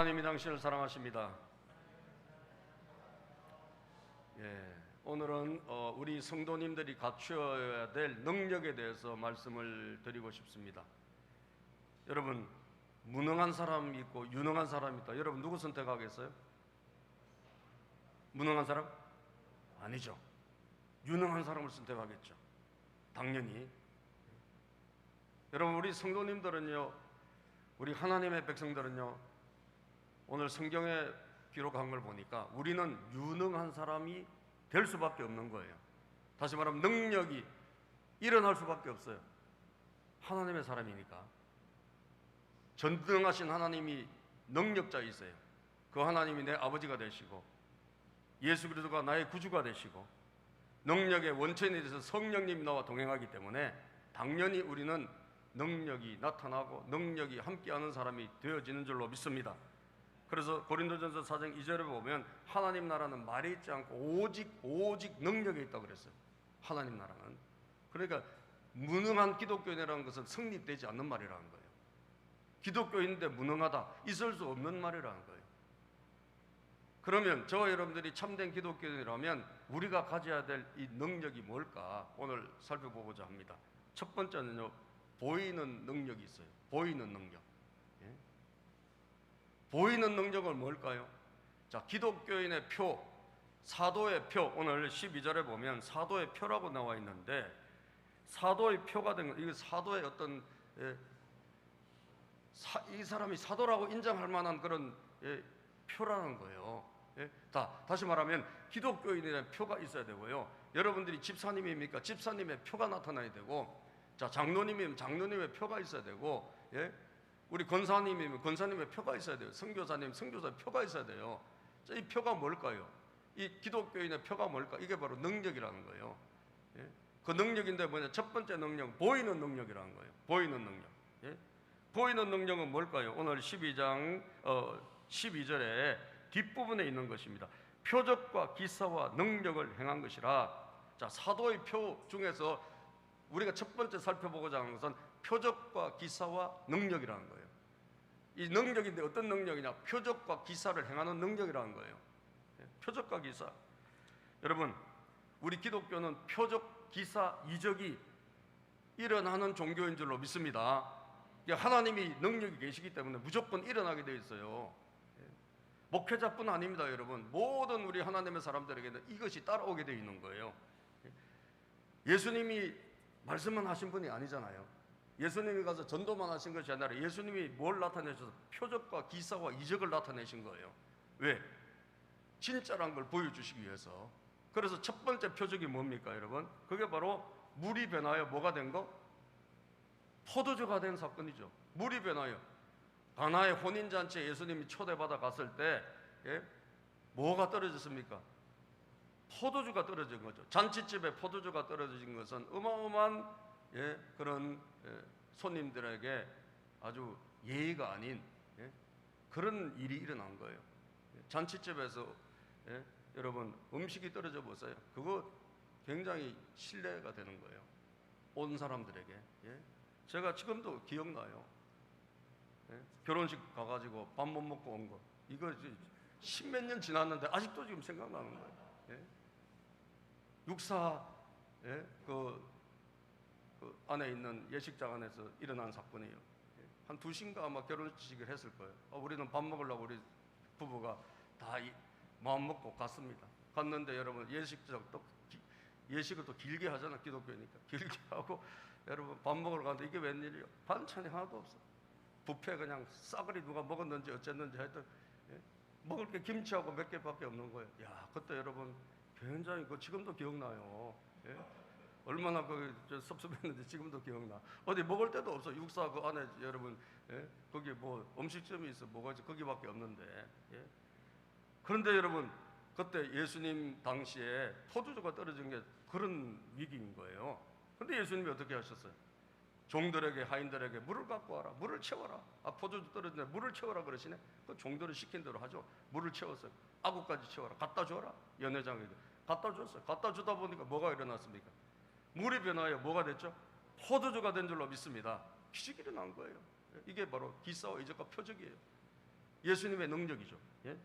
하나님이 당신을 사랑하십니다. 오늘은 우리 성도님들이 갖추어야 될 능력에 대해서 말씀을 드리고 싶습니다. 여러분, 무능한 사람이 있고 유능한 사람이 있다. 여러분 누구 선택하겠어요? 무능한 사람? 아니죠. 유능한 사람을 선택하겠죠. 당연히. 여러분, 우리 성도님들은요, 우리 하나님의 백성들은요, 오늘 성경에 기록한 걸 보니까 우리는 유능한 사람이 될 수밖에 없는 거예요. 다시 말하면 능력이 일어날 수밖에 없어요. 하나님의 사람이니까. 전능하신 하나님이 능력자이세요. 그 하나님이 내 아버지가 되시고 예수 그리스도가 나의 구주가 되시고 능력의 원천에 대해서 성령님이 나와 동행하기 때문에 당연히 우리는 능력이 나타나고 능력이 함께하는 사람이 되어지는 줄로 믿습니다. 그래서 고린도전서 4장 2절에 보면 하나님 나라는 말에 있지 않고 오직 능력에 있다고 그랬어요. 하나님 나라는. 그러니까 무능한 기독교인이라는 것은 성립되지 않는 말이라는 거예요. 기독교인인데 무능하다, 있을 수 없는 말이라는 거예요. 그러면 저와 여러분들이 참된 기독교인이라면 우리가 가져야 될 이 능력이 뭘까 오늘 살펴보고자 합니다. 첫 번째는요, 보이는 능력이 있어요. 보이는 능력. 보이는 능력은 뭘까요? 자, 기독교인의 표, 사도의 표, 오늘 12절에 보면 사도의 표라고 나와 있는데, 사도의 표가 된 건, 이게 사도의 어떤 이 사람이 사도라고 인정할 만한 그런 표라는 거예요. 다시 말하면 기독교인의 표가 있어야 되고요. 여러분들이 집사님입니까? 집사님의 표가 나타나야 되고, 자, 장로님이면 장로님의 표가 있어야 되고, 우리 권사님이면 권사님의 표가 있어야 돼요. 선교사님, 선교사의 표가 있어야 돼요. 자, 이 표가 뭘까요? 이 기독교인의 표가 뭘까? 이게 바로 능력이라는 거예요. 그 능력인데 뭐냐? 첫 번째 능력, 보이는 능력이라는 거예요. 보이는 능력. 보이는 능력은 뭘까요? 오늘 12장 12절에 뒷부분에 있는 것입니다. 표적과 기사와 능력을 행한 것이라. 자, 사도의 표 중에서 우리가 첫 번째 살펴보고자 하는 것은 표적과 기사와 능력이라는 거예요. 이 능력인데 어떤 능력이냐? 표적과 기사를 행하는 능력이라는 거예요. 표적과 기사. 여러분, 우리 기독교는 표적, 기사, 이적이 일어나는 종교인 줄로 믿습니다. 하나님이 능력이 계시기 때문에 무조건 일어나게 되어 있어요. 목회자뿐 아닙니다, 여러분. 모든 우리 하나님의 사람들에게는 이것이 따라오게 되어 있는 거예요. 예수님이 말씀만 하신 분이 아니잖아요. 예수님이 가서 전도만 하신 것이 아니라 예수님이 뭘 나타내셔서 표적과 기사와 이적을 나타내신 거예요. 왜? 진짜란 걸 보여주시기 위해서. 그래서 첫 번째 표적이 뭡니까, 여러분? 그게 바로 물이 변하여 뭐가 된 거? 포도주가 된 사건이죠. 물이 변하여. 가나의 혼인잔치에 예수님이 초대받아 갔을 때 뭐가 떨어졌습니까? 포도주가 떨어진 거죠. 잔치집에 포도주가 떨어진 것은 어마어마한 그런 손님들에게 아주 예의가 아닌 그런 일이 일어난 거예요. 잔치집에서 여러분 음식이 떨어져 보세요. 그거 굉장히 신뢰가 되는 거예요. 온 사람들에게. 제가 지금도 기억나요. 결혼식 가가지고 밥 못 먹고 온 거. 이거 십몇 년 지났는데 아직도 지금 생각나는 거예요. 육사 그 안에 있는 예식장 안에서 일어난 사건이에요. 한 2시인가 아마 결혼식을 했을 거예요. 우리는 밥 먹으려고 우리 부부가 다 마음 먹고 갔습니다. 갔는데 여러분 예식장 또 예식을 또 길게 하잖아, 기독교니까. 길게 하고 여러분 밥 먹으러 가는데 이게 웬일이에요? 반찬이 하나도 없어. 뷔페 그냥 싸그리 누가 먹었는지 어쨌는지 하여튼 먹을 게 김치하고 몇 개밖에 없는 거예요. 야, 그때 여러분 굉장히 지금도 기억나요. 얼마나 섭섭했는지 지금도 기억나. 어디 먹을 데도 없어. 육사 그 안에 여러분 거기 뭐 음식점이 있어. 뭐가 있어. 거기밖에 없는데. 그런데 여러분 그때 예수님 당시에 포도주가 떨어진 게 그런 위기인 거예요. 그런데 예수님이 어떻게 하셨어요? 종들에게, 하인들에게 물을 갖고 와라. 물을 채워라. 포도주 떨어졌는데 물을 채워라 그러시네. 그 종들을 시킨 대로 하죠. 물을 채웠어요. 아구까지 채워라. 갖다 줘라. 연회장에게 갖다 줬어요. 갖다 주다 보니까 뭐가 일어났습니까? 물이 변하여 뭐가 됐죠? 포도주가 된 줄로 믿습니다. 기적이 일어난 거예요. 이게 바로 기사와 이적과 표적이에요. 예수님의 능력이죠. 예?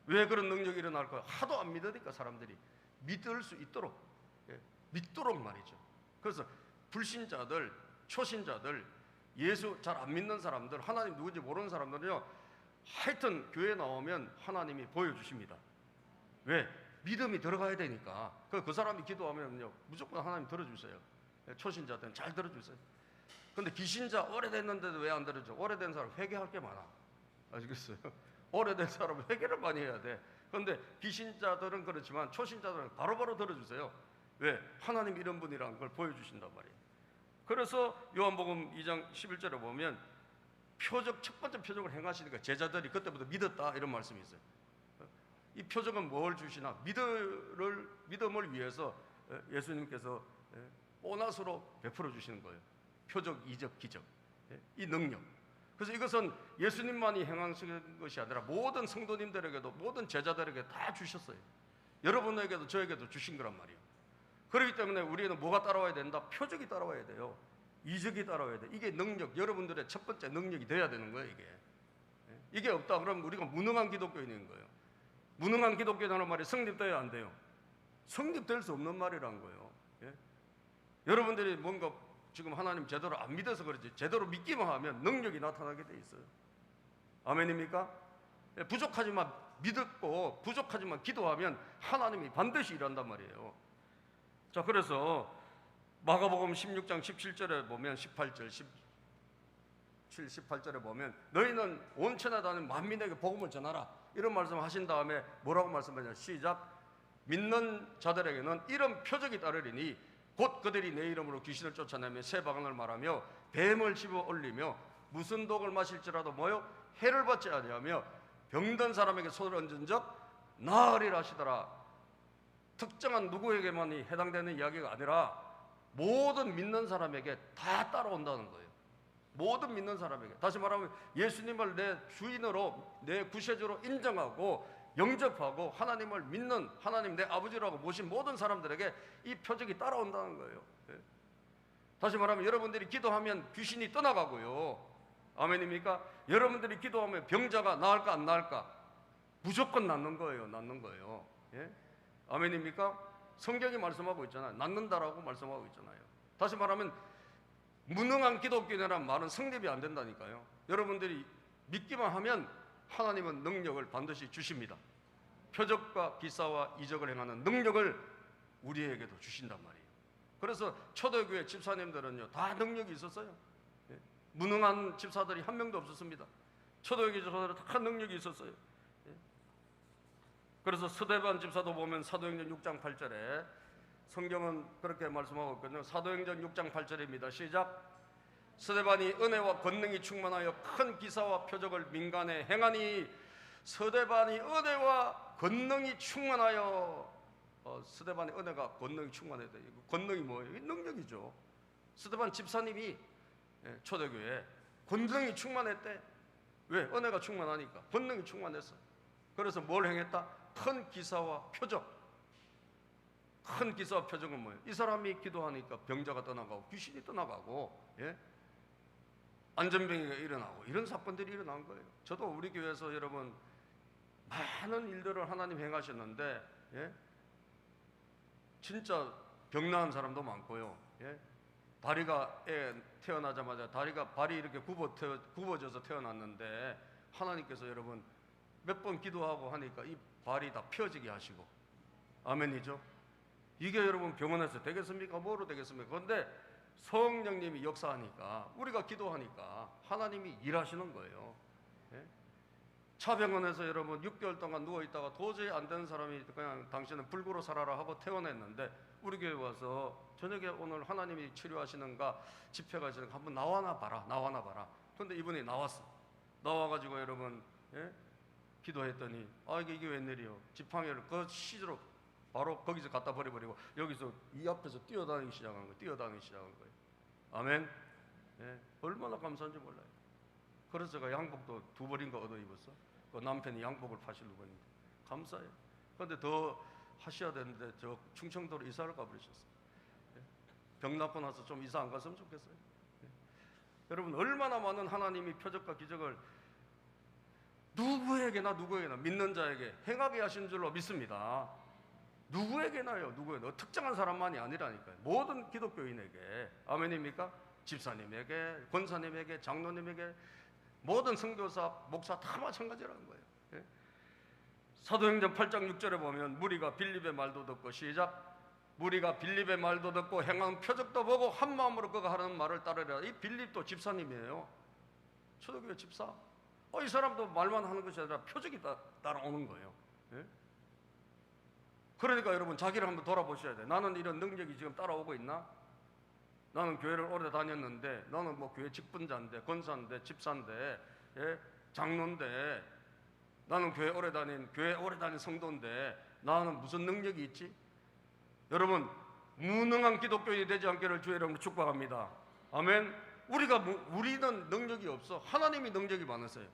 왜 그런 능력이 일어날까요? 하도 안 믿으니까 사람들이 믿을 수 있도록, 예? 믿도록 말이죠. 그래서 불신자들, 초신자들, 예수 잘 안 믿는 사람들, 하나님 누군지 모르는 사람들은요, 하여튼 교회 나오면 하나님이 보여주십니다. 왜? 믿음이 들어가야 되니까. 그 사람이 기도하면요, 무조건 하나님 들어주세요. 초신자들은 잘 들어주세요. 근데 귀신자 오래됐는데도 왜 안 들어줘? 오래된 사람 회개할 게 많아. 아시겠어요? 오래된 사람은 회개를 많이 해야 돼. 그런데 귀신자들은 그렇지만 초신자들은 바로바로 들어주세요. 왜? 하나님 이런 분이라는 걸 보여주신단 말이에요. 그래서 요한복음 2장 11절에 보면 첫 번째 표적을 행하시니까 제자들이 그때부터 믿었다 이런 말씀이 있어요. 이 표적은 뭘 주시나? 믿음을 위해서 예수님께서 보너스로 베풀어 주시는 거예요. 표적, 이적, 기적, 이 능력. 그래서 이것은 예수님만이 행하신 것이 아니라 모든 성도님들에게도, 모든 제자들에게 다 주셨어요. 여러분에게도 저에게도 주신 거란 말이에요. 그렇기 때문에 우리는 뭐가 따라와야 된다? 표적이 따라와야 돼요. 이적이 따라와야 돼. 이게 능력, 여러분들의 첫 번째 능력이 돼야 되는 거예요. 이게 없다 그러면 우리가 무능한 기독교인인 거예요. 무능한 기독교인이라는 말이 성립돼야 안 돼요. 성립될 수 없는 말이란 거예요. 예? 여러분들이 뭔가 지금 하나님 제대로 안 믿어서 그렇지, 제대로 믿기만 하면 능력이 나타나게 돼 있어요. 아멘입니까? 예, 부족하지만 믿고 부족하지만 기도하면 하나님이 반드시 일한단 말이에요. 자, 그래서 마가복음 16장 17절에 보면 18절 18절에 보면 너희는 온 천하 다니는 만민에게 복음을 전하라 이런 말씀을 하신 다음에 뭐라고 말씀하냐? 시작. 믿는 자들에게는 이런 표적이 따르리니 곧 그들이 내 이름으로 귀신을 쫓아내며 새 방언을 말하며 뱀을 집어 올리며 무슨 독을 마실지라도 뭐요? 해를 받지 아니하며 병든 사람에게 손을 얹은 적 나으리라 하시더라. 특정한 누구에게만이 해당되는 이야기가 아니라 모든 믿는 사람에게 다 따라온다는 거예요. 모든 믿는 사람에게. 다시 말하면 예수님을 내 주인으로, 내 구세주로 인정하고 영접하고 하나님을 믿는, 하나님 내 아버지라고 모신 모든 사람들에게 이 표적이 따라온다는 거예요. 다시 말하면 여러분들이 기도하면 귀신이 떠나가고요. 아멘입니까? 여러분들이 기도하면 병자가 나을까 안 나을까? 무조건 낫는 거예요. 낫는 거예요. 예? 아멘입니까? 성경이 말씀하고 있잖아요. 낫는다라고 말씀하고 있잖아요. 다시 말하면 무능한 기독교인이라는 말은 성립이 안 된다니까요. 여러분들이 믿기만 하면 하나님은 능력을 반드시 주십니다. 표적과 기사와 이적을 행하는 능력을 우리에게도 주신단 말이에요. 그래서 초대교회 집사님들은요, 다 능력이 있었어요. 예? 무능한 집사들이 한 명도 없었습니다. 초대교회 집사들은 다 능력이 있었어요. 예? 그래서 스데반 집사도 보면 사도행전 6장 8절에 성경은 그렇게 말씀하고 있거든요. 사도행전 6장 8절입니다. 시작. 스데반이 은혜와 권능이 충만하여 큰 기사와 표적을 민간에 행하니 스데반이 은혜와 권능이 충만하여 스데반의 은혜가 권능이 충만했다. 권능이 뭐예요? 능력이죠. 스데반 집사님이 초대교회에 권능이 충만했대. 왜? 은혜가 충만하니까. 권능이 충만했어. 그래서 뭘 행했다? 큰 기사와 표적. 큰 기사와 표적은 뭐예요? 이 사람이 기도하니까 병자가 떠나가고 귀신이 떠나가고, 예? 안전병이가 일어나고 이런 사건들이 일어난 거예요. 저도 우리 교회에서 여러분 많은 일들을 하나님 행하셨는데, 예? 진짜 병 나은 사람도 많고요. 예? 다리가 태어나자마자 발이 이렇게 굽어져서 태어났는데 하나님께서 여러분 몇 번 기도하고 하니까 이 발이 다 펴지게 하시고, 아멘이죠. 이게 여러분 병원에서 되겠습니까? 뭐로 되겠습니까? 그런데 성령님이 역사하니까, 우리가 기도하니까 하나님이 일하시는 거예요. 예? 차병원에서 여러분 6개월 동안 누워있다가 도저히 안 되는 사람이 그냥 당신은 불구로 살아라 하고 퇴원했는데 우리 교회 와서 저녁에 오늘 하나님이 치료하시는가 집회 가시는가 한번 나와나 봐라. 그런데 이분이 나와가지고 여러분, 예? 기도했더니 이게 웬일이요? 지팡이를 그 시주로 바로 거기서 갖다 버려버리고 여기서 이 앞에서 뛰어다니기 시작한 거예요. 아멘. 예, 얼마나 감사한지 몰라요. 그래서 제가 양복도 2벌인가 얻어 입었어. 그 남편이 양복을 파시려고 했는데 감사해요. 그런데 더 하셔야 되는데 저 충청도로 이사를 가버리셨어요. 예, 병 낫고 나서 좀 이사 안 갔으면 좋겠어요. 예. 여러분 얼마나 많은 하나님이 표적과 기적을 누구에게나 믿는 자에게 행하게 하신 줄로 믿습니다. 누구에게나요. 특정한 사람만이 아니라니까요. 모든 기독교인에게. 아멘입니까? 집사님에게, 권사님에게, 장로님에게, 모든 선교사, 목사 다 마찬가지라는 거예요. 예? 사도행전 8장 6절에 보면 무리가 빌립의 말도 듣고, 시작. 무리가 빌립의 말도 듣고 행한 표적도 보고 한 마음으로 그가 하는 말을 따르라. 이 빌립도 집사님이에요. 초대교회 집사. 이 사람도 말만 하는 것이 아니라 표적이 따라오는 거예요. 예? 그러니까 여러분, 자기를 한번 돌아보셔야 돼. 나는 이런 능력이 지금 따라오고 있나? 나는 교회를 오래 다녔는데, 나는 뭐 교회 직분자인데, 권사인데, 집사인데, 예? 장로인데, 나는 교회 오래 다닌 성도인데, 나는 무슨 능력이 있지? 여러분, 무능한 기독교인이 되지 않기를 주의 이름으로 축복합니다. 아멘. 우리는 능력이 없어. 하나님이 능력이 많으세요.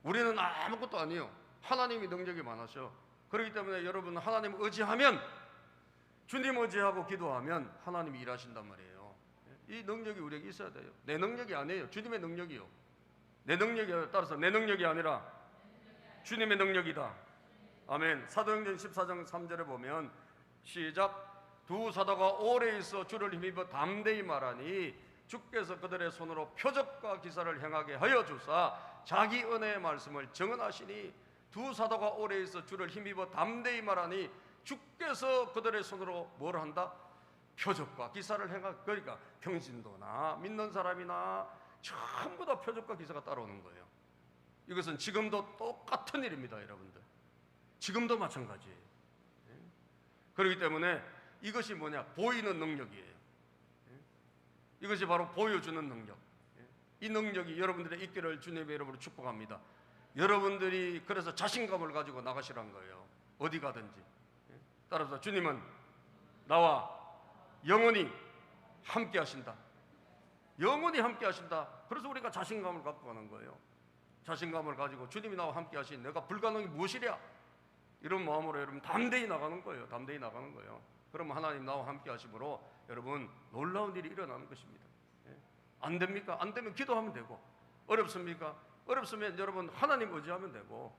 우리는 아무것도 아니에요. 하나님이 능력이 많으셔. 그렇기 때문에 여러분, 하나님 의지하면, 주님 의지하고 기도하면 하나님이 일하신단 말이에요. 이 능력이 우리에게 있어야 돼요. 내 능력이 아니에요. 주님의 능력이요. 내 능력이, 따라서 내 능력이 아니라 주님의 능력이다. 아멘. 사도행전 14장 3절에 보면, 시작. 두 사도가 오래 있어 주를 힘입어 담대히 말하니 주께서 그들의 손으로 표적과 기사를 행하게 하여 주사 자기 은혜의 말씀을 증언하시니, 두 사도가 오래 있어 주를 힘입어 담대히 말하니 주께서 그들의 손으로 뭘 한다? 표적과 기사를 행하게. 그러니까 평신도나 믿는 사람이나 전부 다 표적과 기사가 따라오는 거예요. 이것은 지금도 똑같은 일입니다, 여러분들. 지금도 마찬가지예요. 그렇기 때문에 이것이 뭐냐? 보이는 능력이에요. 이것이 바로 보여주는 능력. 이 능력이 여러분들의 있기를 주님의 이름으로 축복합니다. 여러분들이 그래서 자신감을 가지고 나가시란 거예요. 어디 가든지. 따라서 주님은 나와 영원히 함께 하신다. 영원히 함께 하신다. 그래서 우리가 자신감을 갖고 가는 거예요. 자신감을 가지고 주님이 나와 함께 하신 내가 불가능이 무엇이랴? 이런 마음으로 여러분 담대히 나가는 거예요. 담대히 나가는 거예요. 그러면 하나님 나와 함께 하심으로 여러분 놀라운 일이 일어나는 것입니다. 안 됩니까? 안 되면 기도하면 되고. 어렵습니까? 어렵으면 여러분 하나님 의지하면 되고.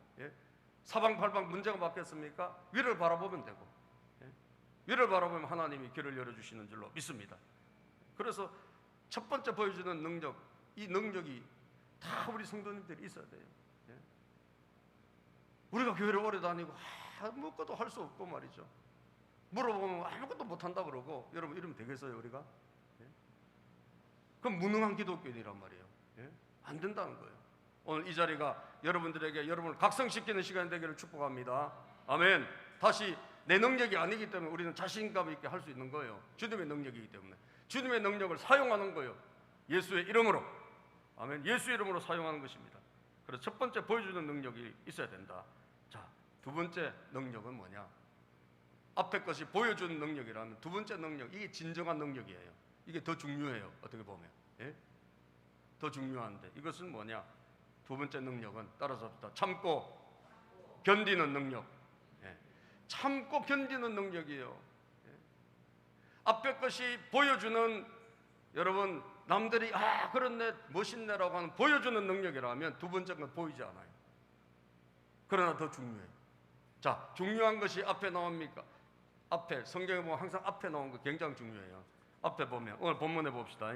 사방팔방 문제가 막혔습니까? 위를 바라보면 되고. 위를 바라보면 하나님이 길을 열어주시는 줄로 믿습니다. 그래서 첫 번째 보여주는 능력, 이 능력이 다 우리 성도님들이 있어야 돼요. 우리가 교회를 오래 다니고 아무것도 할 수 없고 말이죠. 물어보면 아무것도 못한다 그러고, 여러분 이러면 되겠어요 우리가? 그럼 무능한 기독교인이란 말이에요. 안 된다는 거예요. 오늘 이 자리가 여러분들에게 여러분을 각성시키는 시간이 되기를 축복합니다. 아멘. 다시 내 능력이 아니기 때문에 우리는 자신감 있게 할 수 있는 거예요. 주님의 능력이기 때문에. 주님의 능력을 사용하는 거예요. 예수의 이름으로. 아멘. 예수의 이름으로 사용하는 것입니다. 그래서 첫 번째 보여주는 능력이 있어야 된다. 자, 두 번째 능력은 뭐냐? 앞에 것이 보여주는 능력이라면 두 번째 능력, 이게 진정한 능력이에요. 이게 더 중요해요. 어떻게 보면. 더 중요한데 이것은 뭐냐? 두 번째 능력은 따라서 참고 견디는 능력. 참고 견디는 능력이에요. 앞에 것이 보여주는, 여러분 남들이 그렇네 멋있네라고 하는 보여주는 능력이라면 두 번째 건 보이지 않아요. 그러나 더 중요해요. 자, 중요한 것이 앞에 나옵니까? 앞에 성경에 보면 항상 앞에 나온 거 굉장히 중요해요. 앞에 보면 오늘 본문에 봅시다.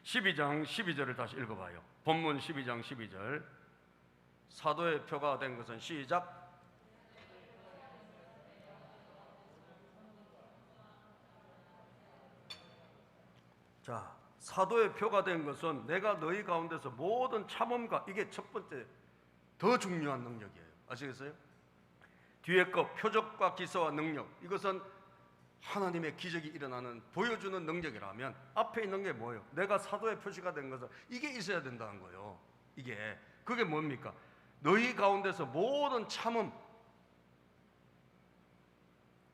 12장 12절을 다시 읽어봐요. 본문 12장 12절. 사도의 표가 된 것은, 시작. 자, 사도의 표가 된 것은 내가 너희 가운데서 모든 참음과, 이게 첫 번째 더 중요한 능력이에요. 아시겠어요? 뒤에 거 표적과 기사와 능력, 이것은 하나님의 기적이 일어나는 보여주는 능력이라면 앞에 있는 게 뭐예요? 내가 사도의 표시가 된 것은 이게 있어야 된다는 거예요. 그게 뭡니까? 너희 가운데서 모든 참음,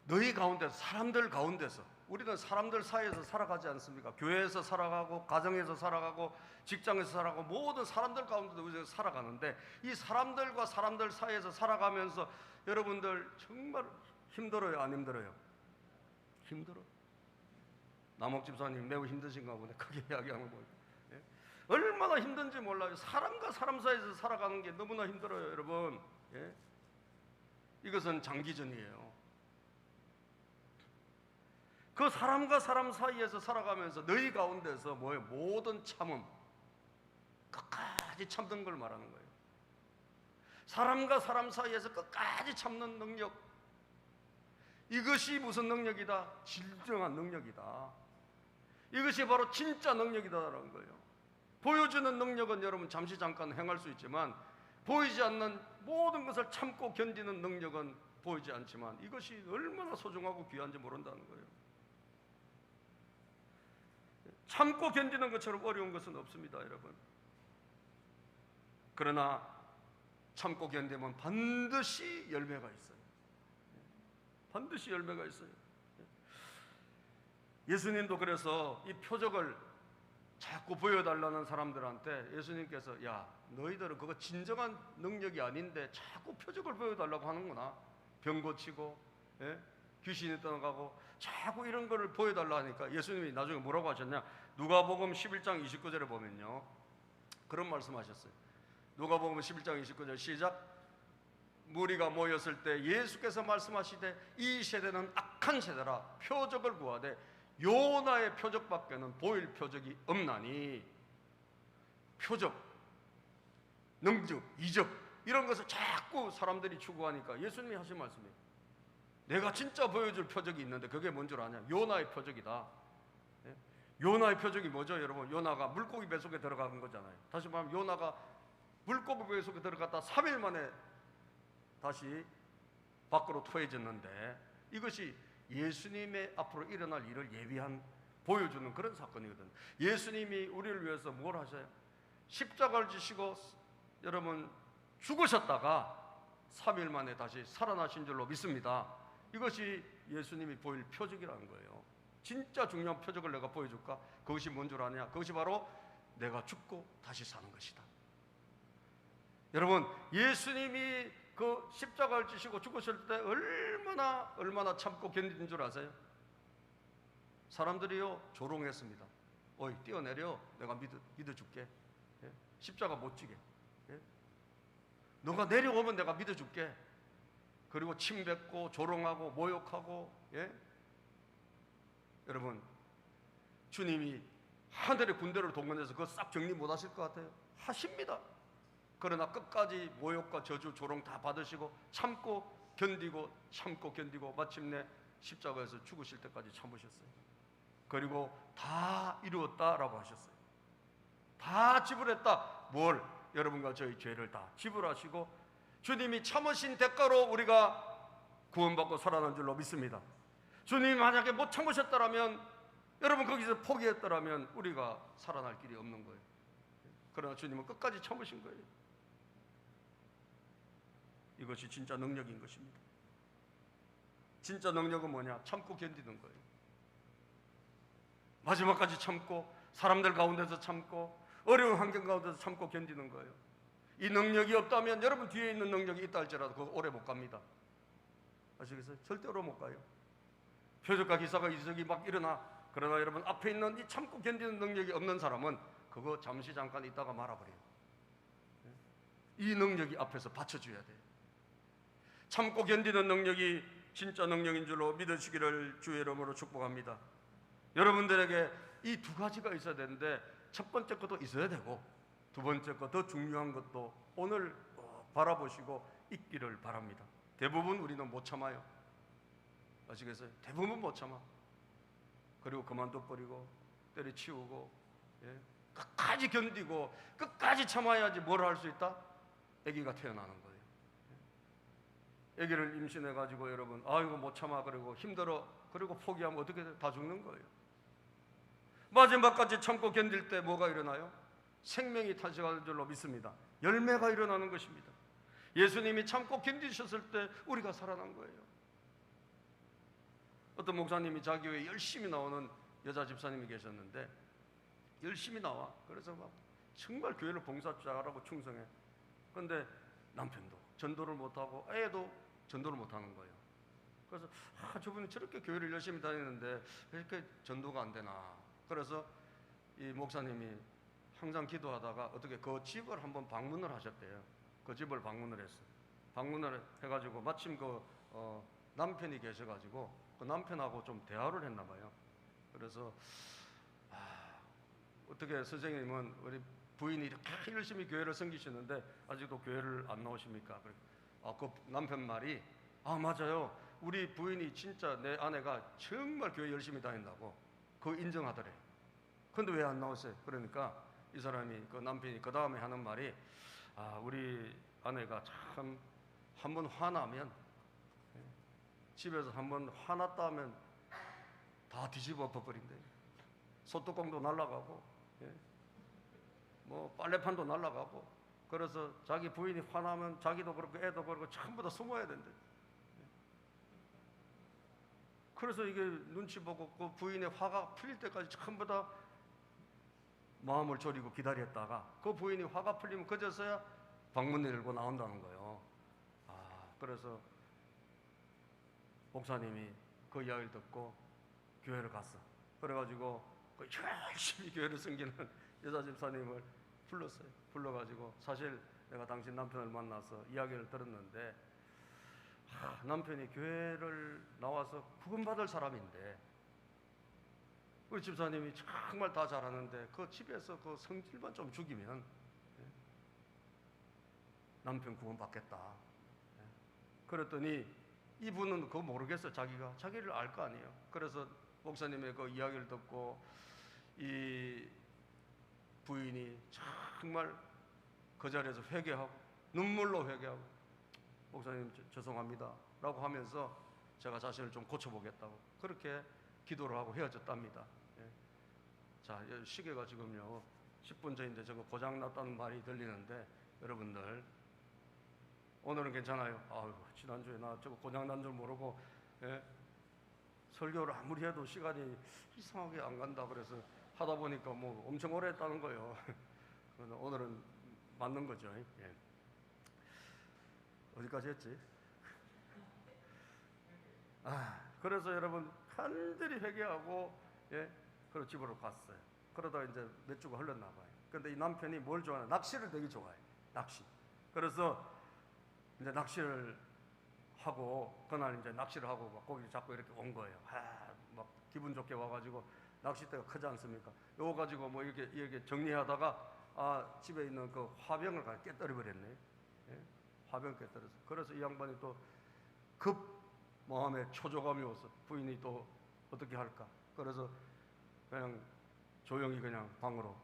너희 가운데서, 사람들 가운데서, 우리는 사람들 사이에서 살아가지 않습니까? 교회에서 살아가고, 가정에서 살아가고, 직장에서 살아가고, 모든 사람들 가운데서 우리가 살아가는데, 이 사람들과 사람들 사이에서 살아가면서 여러분들 정말 힘들어요, 안 힘들어요? 힘들어. 남옥 집사님 매우 힘드신가 보네. 크게 이야기하는 거예요. 얼마나 힘든지 몰라요. 사람과 사람 사이에서 살아가는 게 너무나 힘들어요, 여러분. 예? 이것은 장기전이에요. 그 사람과 사람 사이에서 살아가면서 너희 가운데서 뭐예요? 모든 참음, 끝까지 참는 걸 말하는 거예요. 사람과 사람 사이에서 끝까지 참는 능력, 이것이 무슨 능력이다? 진정한 능력이다. 이것이 바로 진짜 능력이다라는 거예요. 보여주는 능력은 여러분 잠시 잠깐 행할 수 있지만 보이지 않는 모든 것을 참고 견디는 능력은 보이지 않지만 이것이 얼마나 소중하고 귀한지 모른다는 거예요. 참고 견디는 것처럼 어려운 것은 없습니다, 여러분. 그러나 참고 견디면 반드시 열매가 있어요. 반드시 열매가 있어요. 예수님도 그래서 이 표적을 자꾸 보여달라는 사람들한테 예수님께서 야, 너희들은 그거 진정한 능력이 아닌데 자꾸 표적을 보여달라고 하는구나. 병 고치고, 예? 귀신이 떠나가고 자꾸 이런 거를 보여달라 하니까 예수님이 나중에 뭐라고 하셨냐? 누가복음 11장 29절에 보면요, 그런 말씀하셨어요. 누가복음 11장 29절 시작. 무리가 모였을 때 예수께서 말씀하시되 이 세대는 악한 세대라 표적을 구하되 요나의 표적밖에는 보일 표적이 없나니. 표적, 능적, 이적 이런 것을 자꾸 사람들이 추구하니까 예수님이 하신 말씀이에요. 내가 진짜 보여줄 표적이 있는데 그게 뭔 줄 아냐? 요나의 표적이다. 예? 요나의 표적이 뭐죠, 여러분? 요나가 물고기 뱃속에 들어간 거잖아요. 다시 말하면 요나가 물고기 뱃속에 들어갔다 3일 만에 다시 밖으로 토해졌는데 이것이 예수님의 앞으로 일어날 일을 예비한, 보여주는 그런 사건이거든요. 예수님이 우리를 위해서 뭘 하셔요? 십자가를 지시고 여러분 죽으셨다가 3일 만에 다시 살아나신 줄로 믿습니다. 이것이 예수님이 보일 표적이라는 거예요. 진짜 중요한 표적을 내가 보여줄까? 그것이 뭔 줄 아냐? 그것이 바로 내가 죽고 다시 사는 것이다. 여러분, 예수님이 그 십자가를 지시고 죽으실 때 얼마나 참고 견딘 줄 아세요? 사람들이요 조롱했습니다. 어이, 뛰어내려, 내가 믿어줄게. 예? 십자가 못 지게. 예? 너가 내려오면 내가 믿어줄게. 그리고 침뱉고 조롱하고 모욕하고. 예? 여러분, 주님이 하늘의 군대를 동원해서 그거 싹 정리 못 하실 것 같아요? 하십니다. 그러나 끝까지 모욕과 저주, 조롱 다 받으시고 참고 견디고 마침내 십자가에서 죽으실 때까지 참으셨어요. 그리고 다 이루었다라고 하셨어요. 다 지불했다. 뭘? 여러분과 저희 죄를 다 지불하시고 주님이 참으신 대가로 우리가 구원받고 살아난 줄로 믿습니다. 주님이 만약에 못 참으셨더라면, 여러분 거기서 포기했더라면 우리가 살아날 길이 없는 거예요. 그러나 주님은 끝까지 참으신 거예요. 이것이 진짜 능력인 것입니다. 진짜 능력은 뭐냐? 참고 견디는 거예요. 마지막까지 참고, 사람들 가운데서 참고, 어려운 환경 가운데서 참고 견디는 거예요. 이 능력이 없다면 여러분 뒤에 있는 능력이 있다 할지라도 그거 오래 못 갑니다. 아시겠어요? 절대 오래 못 가요. 표적과 기사가 이적이 막 일어나, 그러나 여러분 앞에 있는 이 참고 견디는 능력이 없는 사람은 그거 잠시 잠깐 있다가 말아버려요. 이 능력이 앞에서 받쳐줘야 돼요. 참고 견디는 능력이 진짜 능력인 줄로 믿으시기를 주의 이름으로 축복합니다. 여러분들에게 이 두 가지가 있어야 되는데 첫 번째 것도 있어야 되고 두 번째 것, 더 중요한 것도 오늘 바라보시고 있기를 바랍니다. 대부분 우리는 못 참아요. 아시겠어요? 대부분 못 참아. 그리고 그만둬버리고 때려치우고, 예? 끝까지 견디고 끝까지 참아야지 뭘 할 수 있다? 아기가 태어나는 거예요. 아기를 임신해가지고 여러분, 아이고 못 참아, 그리고 힘들어, 그리고 포기하면 어떻게 돼? 다 죽는 거예요. 마지막까지 참고 견딜 때 뭐가 일어나요? 생명이 탄생하는 줄로 믿습니다. 열매가 일어나는 것입니다. 예수님이 참고 견디셨을 때 우리가 살아난 거예요. 어떤 목사님이 자기 교회에 열심히 나오는 여자 집사님이 계셨는데 열심히 나와. 그래서 막 정말 교회를 봉사 잘하고 충성해. 그런데 남편도 전도를 못하고 애도 전도를 못하는 거예요. 그래서 저분이 저렇게 교회를 열심히 다니는데 왜 이렇게 전도가 안 되나. 그래서 이 목사님이 항상 기도하다가 어떻게 그 집을 한번 방문을 하셨대요. 그 집을 방문을 했어. 방문을 해가지고 마침 남편이 계셔가지고 그 남편하고 좀 대화를 했나 봐요. 그래서 어떻게 선생님은 우리 부인이 이렇게 열심히 교회를 섬기시는데 아직도 교회를 안 나오십니까? 그 남편 말이 맞아요. 우리 부인이 진짜 내 아내가 정말 교회 열심히 다닌다고 그거 인정하더래. 근데 왜 안 나오세요? 그러니까 이 사람이 그 남편이 그 다음에 하는 말이 우리 아내가 참 한번 화나면 집에서 한번 화났다 하면 다 뒤집어 버린대. 소뚜껑도 날아가고 뭐 빨래판도 날아가고 그래서 자기 부인이 화나면 자기도 그렇고 애도 그렇고 전부 다 숨어야 된대. 그래서 이게 눈치 보고 그 부인의 화가 풀릴 때까지 전부 다 마음을 졸이고 기다렸다가 그 부인이 화가 풀리면 그제서야 방문 열고 나온다는 거예요. 그래서 목사님이 그 이야기를 듣고 교회를 갔어. 그래가지고 그 열심히 교회를 섬기는 여자 집사님을 불렀어요. 불러가지고 사실 내가 당신 남편을 만나서 이야기를 들었는데 남편이 교회를 나와서 구원받을 사람인데 우리 집사님이 정말 다 잘하는데 그 집에서 그 성질만 좀 죽이면 남편 구원받겠다. 그랬더니 이분은 그거 모르겠어. 자기를 알 거 아니에요. 그래서 목사님의 그 이야기를 듣고 이 부인이 정말 그 자리에서 회개하고 눈물로 회개하고 목사님 죄송합니다 라고 하면서 제가 자신을 좀 고쳐보겠다고 그렇게 기도를 하고 헤어졌답니다. 자, 시계가 지금요 10분 전인데 저거 고장났다는 말이 들리는데 여러분들 오늘은 괜찮아요. 지난주에 나 저거 고장난 줄 모르고 설교를 아무리 해도 시간이 이상하게 안 간다 그래서 하다 보니까 뭐 엄청 오래 했다는 거예요. 오늘은 맞는 거죠. 어디까지 했지? 그래서 여러분 간절히 회개하고 그리고 집으로 갔어요. 그러다 이제 몇 주가 흘렀나 봐요. 근데 이 남편이 뭘 좋아하나? 낚시를 되게 좋아해. 낚시. 그래서 이제 낚시를 하고 그날 이제 낚시를 하고 막 고기를 잡고 이렇게 온 거예요. 막 기분 좋게 와가지고 낚싯대가 크지 않습니까? 요거 가지고 뭐 이렇게 정리하다가 집에 있는 그 화병을 깨뜨려 버렸네. 화병 깨뜨려서. 그래서 이 양반이 또 급 마음에 초조감이 와서 부인이 또 어떻게 할까? 그래서 그냥 조용히 그냥 방으로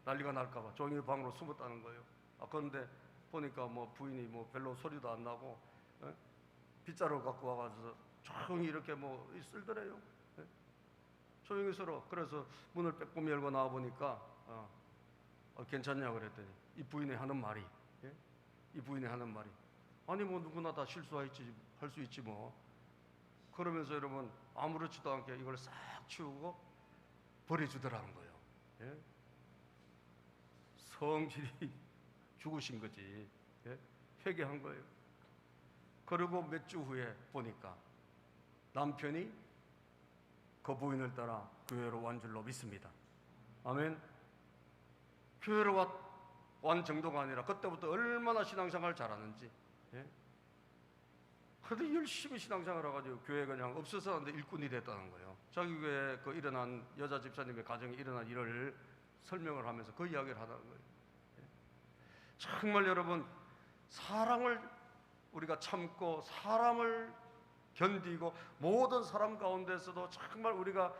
난리가 날까봐 조용히 방으로 숨었다는 거예요. 그런데 보니까 뭐 부인이 뭐 별로 소리도 안 나고 빗자루 갖고 와가지고 조용히 이렇게 뭐 쓸더래요. 조용히 서로. 그래서 문을 빼꼼 열고 나와 보니까 괜찮냐 그랬더니 이 부인이 하는 말이 아니 뭐 누구나 다 실수할 수 있지 뭐. 그러면서 여러분 아무렇지도 않게 이걸 싹 치우고 버려주더라는 거예요. 성질이 죽으신 거지. 회개한 거예요. 그리고 몇 주 후에 보니까 남편이 그 부인을 따라 교회로 온 줄로 믿습니다. 아멘. 교회로 온 정도가 아니라 그때부터 얼마나 신앙생활 잘하는지. 그런데 열심히 신앙생활을 해가지고 교회 그냥 없어서는데 일꾼이 됐다는 거예요. 자기 교회에 그 일어난 여자 집사님의 가정에 일어난 일을 설명을 하면서 그 이야기를 하다는 거예요. 정말 여러분 사랑을 우리가 참고 사람을 견디고 모든 사람 가운데서도 정말 우리가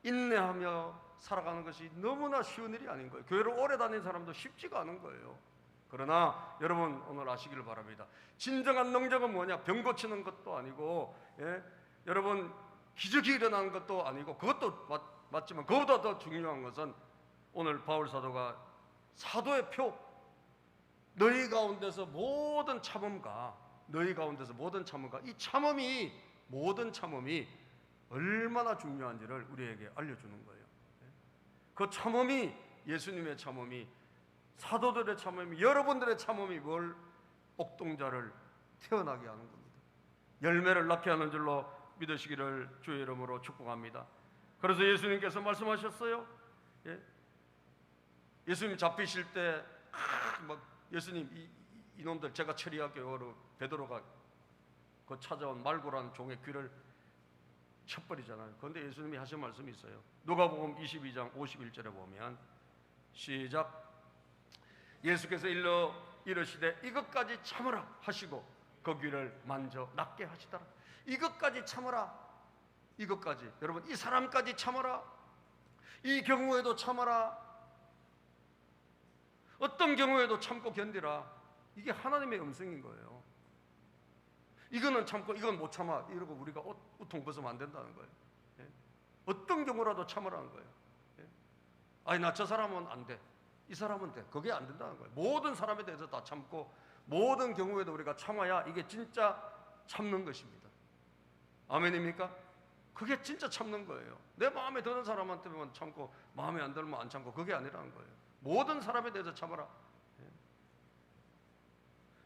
인내하며 살아가는 것이 너무나 쉬운 일이 아닌 거예요. 교회를 오래 다닌 사람도 쉽지가 않은 거예요. 그러나 여러분 오늘 아시기를 바랍니다. 진정한 능력은 뭐냐? 병 고치는 것도 아니고 여러분 기적이 일어나는 것도 아니고 그것도 맞지만 그보다 더 중요한 것은 오늘 바울 사도가 사도의 표 너희 가운데서 모든 참음과 이 참음이 모든 참음이 얼마나 중요한지를 우리에게 알려주는 거예요. 그 참음이 예수님의 참음이 사도들의 참음이 여러분들의 참음이 뭘 옥동자를 태어나게 하는 겁니다. 열매를 낳게 하는 줄로 믿으시기를 주의 이름으로 축복합니다. 그래서 예수님께서 말씀하셨어요. 예수님 잡히실 때 막 예수님 이놈들 제가 처리할게요. 베드로가 그 찾아온 말고라는 종의 귀를 쳐버리잖아요. 그런데 예수님이 하신 말씀이 있어요. 누가복음 22장 51절에 보면 시작. 예수께서 이르시되 이것까지 참으라 하시고 그 귀를 만져 낫게 하시더라. 이것까지 참으라. 이것까지. 여러분, 이 사람까지 참으라. 이 경우에도 참아라. 어떤 경우에도 참고 견디라. 이게 하나님의 음성인 거예요. 이거는 참고 이건 못 참아 이러고 우리가 우통 벗으면 안 된다는 거예요. 예? 어떤 경우라도 참으라는 거예요. 예? 아니 나 저 사람은 안 돼. 이 사람은 돼. 그게 안 된다는 거예요. 모든 사람에 대해서 다 참고 모든 경우에도 우리가 참아야 이게 진짜 참는 것입니다. 아멘입니까? 그게 진짜 참는 거예요. 내 마음에 드는 사람한테만 참고 마음에 안 들면 안 참고 그게 아니라는 거예요. 모든 사람에 대해서 참아라. 예.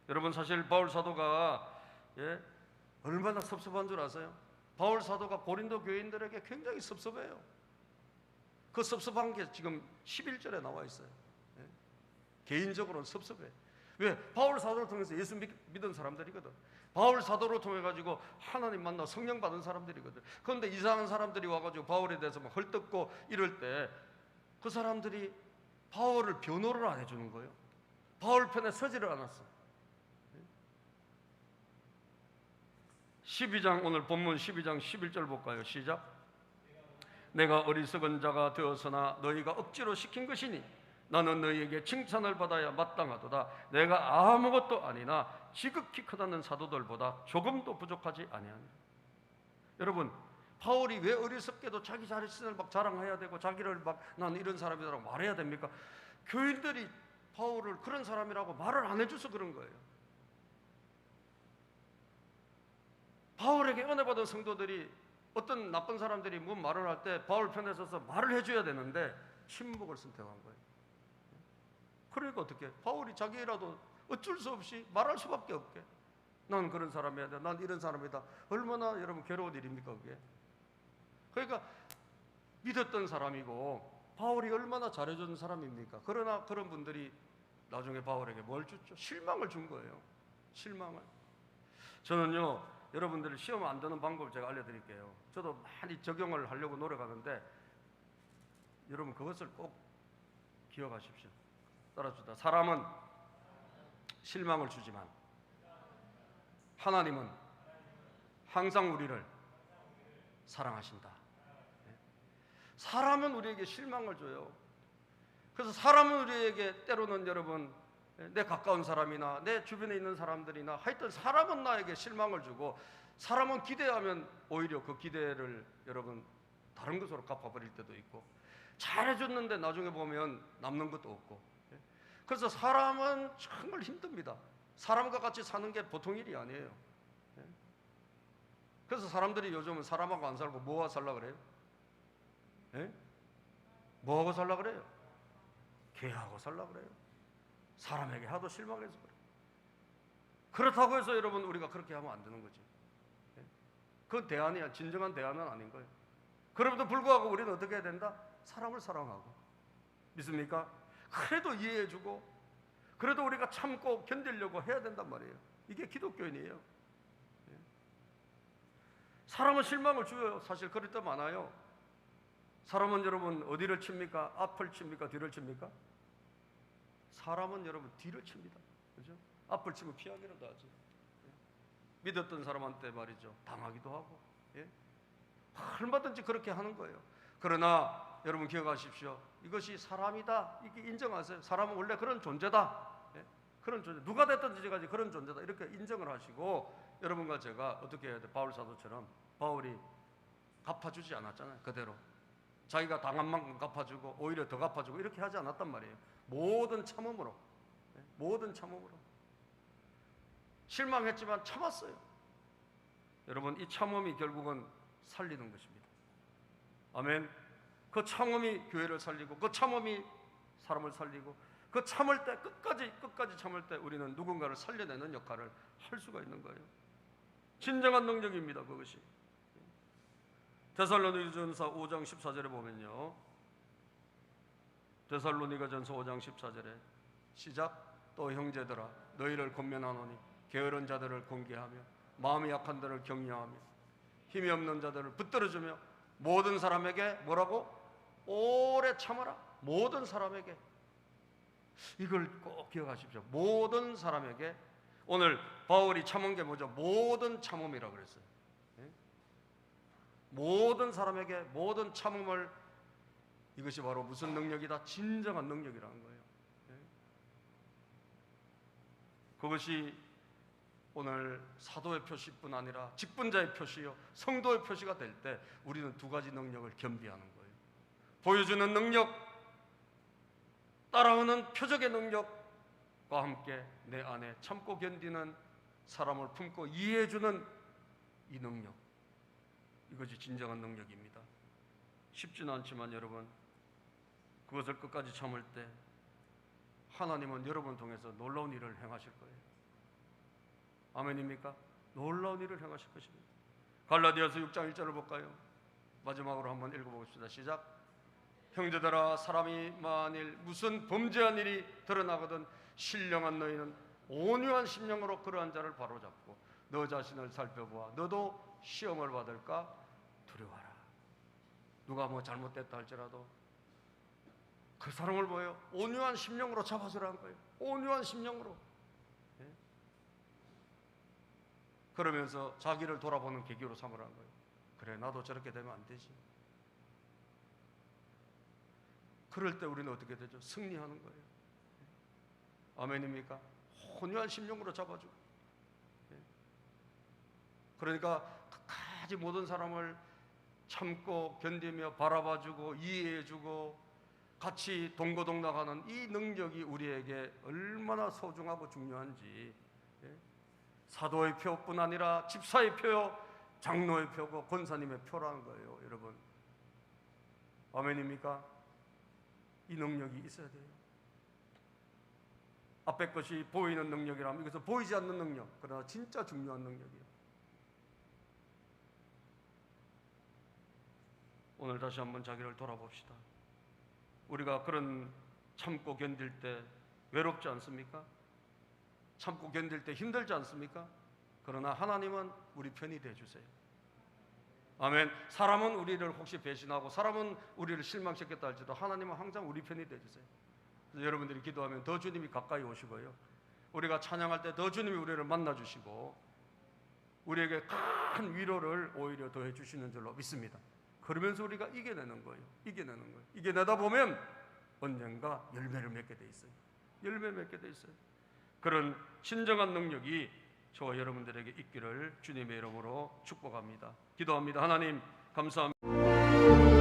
여러분 사실 바울 사도가 얼마나 섭섭한 줄 아세요? 바울 사도가 고린도 교인들에게 굉장히 섭섭해요. 그 섭섭한 게 지금 11절에 나와 있어요. 예. 개인적으로는 섭섭해. 왜? 바울 사도를 통해서 예수 믿은 사람들이거든. 바울 사도를 통해 가지고 하나님 만나 성령 받은 사람들이거든. 그런데 이상한 사람들이 와가지고 바울에 대해서 막 헐뜯고 이럴 때 그 사람들이 바울을 변호를 안 해주는 거예요. 바울 편에 서지를 않았어. 12장 오늘 본문 12장 11절 볼까요? 시작. 내가 어리석은 자가 되어서나 너희가 억지로 시킨 것이니 나는 너희에게 칭찬을 받아야 마땅하도다. 내가 아무것도 아니나 지극히 크다는 사도들보다 조금도 부족하지 아니하니. 여러분, 바울이 왜 어리석게도 자기 자신을 막 자랑해야 되고 자기를 막 난 이런 사람이라고 말해야 됩니까? 교인들이 바울을 그런 사람이라고 말을 안 해줘서 그런 거예요. 바울에게 은혜 받은 성도들이 어떤 나쁜 사람들이 뭔 말을 할 때 바울 편에 서서 말을 해줘야 되는데 침묵을 선택한 거예요. 그러니까 어떻게? 바울이 자기라도 어쩔 수 없이 말할 수밖에 없게. 난 그런 사람이야. 난 이런 사람이다. 얼마나 여러분 괴로운 일입니까 그게? 그러니까 믿었던 사람이고 바울이 얼마나 잘해준 사람입니까? 그러나 그런 분들이 나중에 바울에게 뭘 줬죠? 실망을 준 거예요. 실망을. 저는요 여러분들이 시험 안 드는 방법을 제가 알려드릴게요. 저도 많이 적용을 하려고 노력하는데 여러분 그것을 꼭 기억하십시오. 따라합시다. 사람은 실망을 주지만 하나님은 항상 우리를 사랑하신다. 사람은 우리에게 실망을 줘요. 그래서 사람은 우리에게 때로는 여러분 내 가까운 사람이나 내 주변에 있는 사람들이나 하여튼 사람은 나에게 실망을 주고 사람은 기대하면 오히려 그 기대를 여러분 다른 것으로 갚아버릴 때도 있고 잘해줬는데 나중에 보면 남는 것도 없고. 그래서 사람은 정말 힘듭니다. 사람과 같이 사는 게 보통 일이 아니에요. 그래서 사람들이 요즘은 사람하고 안 살고 뭐하고 살라 그래요? 뭐하고 살라 그래요? 개하고 살라 그래요. 사람에게 하도 실망해서 그래요. 그렇다고 해서 여러분 우리가 그렇게 하면 안 되는 거지. 그건 대안이야. 진정한 대안은 아닌 거예요. 그럼에도 불구하고 우리는 어떻게 해야 된다? 사람을 사랑하고. 믿습니까? 그래도 이해해주고 그래도 우리가 참고 견디려고 해야 된단 말이에요. 이게 기독교인이에요. 사람은 실망을 줘요. 사실 그럴 때 많아요. 사람은 여러분 어디를 칩니까? 앞을 칩니까? 뒤를 칩니까? 사람은 여러분 뒤를 칩니다. 그죠? 앞을 치면 피하기라도 하지. 믿었던 사람한테 말이죠. 당하기도 하고. 얼마든지 그렇게 하는 거예요. 그러나 여러분 기억하십시오. 이것이 사람이다. 이렇게 인정하세요. 사람은 원래 그런 존재다. 그런 존재. 누가 됐든지 지금까지 그런 존재다. 이렇게 인정을 하시고 여러분과 제가 어떻게 해야 돼? 바울 사도처럼 바울이 갚아주지 않았잖아요. 그대로. 자기가 당한 만큼 갚아주고 오히려 더 갚아주고 이렇게 하지 않았단 말이에요. 모든 참음으로. 모든 참음으로. 실망했지만 참았어요. 여러분 이 참음이 결국은 살리는 것입니다. 아멘. 그 참음이 교회를 살리고 그 참음이 사람을 살리고 그 참을 때 끝까지 참을 때 우리는 누군가를 살려내는 역할을 할 수가 있는 거예요. 진정한 능력입니다. 그것이. 데살로니가전서 5장 14절에 보면요. 데살로니가전서 5장 14절에 시작. 또 형제들아 너희를 권면하노니 게으른 자들을 권계하며 마음이 약한 자들을 격려하며 힘이 없는 자들을 붙들어주며 모든 사람에게 뭐라고? 오래 참아라. 모든 사람에게. 이걸 꼭 기억하십시오. 모든 사람에게. 오늘 바울이 참은 게 뭐죠? 모든 참음이라고 그랬어요. 모든 사람에게 모든 참음을. 이것이 바로 무슨 능력이다? 진정한 능력이라는 거예요. 그것이 오늘 사도의 표시뿐 아니라 직분자의 표시요 성도의 표시가 될 때 우리는 두 가지 능력을 겸비하는 거예요. 보여주는 능력, 따라오는 표적의 능력과 함께 내 안에 참고 견디는 사람을 품고 이해해주는 이 능력, 이것이 진정한 능력입니다. 쉽지는 않지만 여러분, 그것을 끝까지 참을 때 하나님은 여러분을 통해서 놀라운 일을 행하실 거예요. 아멘입니까? 놀라운 일을 행하실 것입니다. 갈라디아서 6장 1절을 볼까요? 마지막으로 한번 읽어보겠습니다. 시작. 형제들아 사람이 만일 무슨 범죄한 일이 드러나거든 신령한 너희는 온유한 심령으로 그러한 자를 바로잡고 너 자신을 살펴보아 너도 시험을 받을까 두려워하라. 누가 뭐 잘못됐다 할지라도 그 사람을 뭐예요? 온유한 심령으로 잡아주라는 거예요. 온유한 심령으로. 그러면서 자기를 돌아보는 계기로 삼으라는 거예요. 그래, 나도 저렇게 되면 안 되지. 그럴 때 우리는 어떻게 되죠? 승리하는 거예요. 아멘입니까? 온유한 심령으로 잡아주고. 그러니까 끝까지 모든 사람을 참고 견디며 바라봐주고 이해해주고 같이 동고동락하는 이 능력이 우리에게 얼마나 소중하고 중요한지. 사도의 표뿐 아니라 집사의 표요, 장로의 표고 권사님의 표라는 거예요, 여러분. 아멘입니까? 이 능력이 있어야 돼요. 앞에 것이 보이는 능력이라면 이것은 보이지 않는 능력, 그러나 진짜 중요한 능력이에요. 오늘 다시 한번 자기를 돌아봅시다. 우리가 그런 참고 견딜 때 외롭지 않습니까? 참고 견딜 때 힘들지 않습니까? 그러나 하나님은 우리 편이 되어주세요. 아멘. 사람은 우리를 혹시 배신하고 사람은 우리를 실망시켰다 할지라도 하나님은 항상 우리 편이 되어주세요. 그래서 여러분들이 기도하면 더 주님이 가까이 오시고요, 우리가 찬양할 때 더 주님이 우리를 만나주시고 우리에게 큰 위로를 오히려 더해 주시는 줄로 믿습니다. 그러면서 우리가 이겨내는 거예요. 이겨내는 거예요. 이겨내다 보면 언젠가 열매를 맺게 돼 있어요. 열매를 맺게 돼 있어요. 그런 진정한 능력이 저와 여러분들에게 있기를 주님의 이름으로 축복합니다. 기도합니다. 하나님 감사합니다.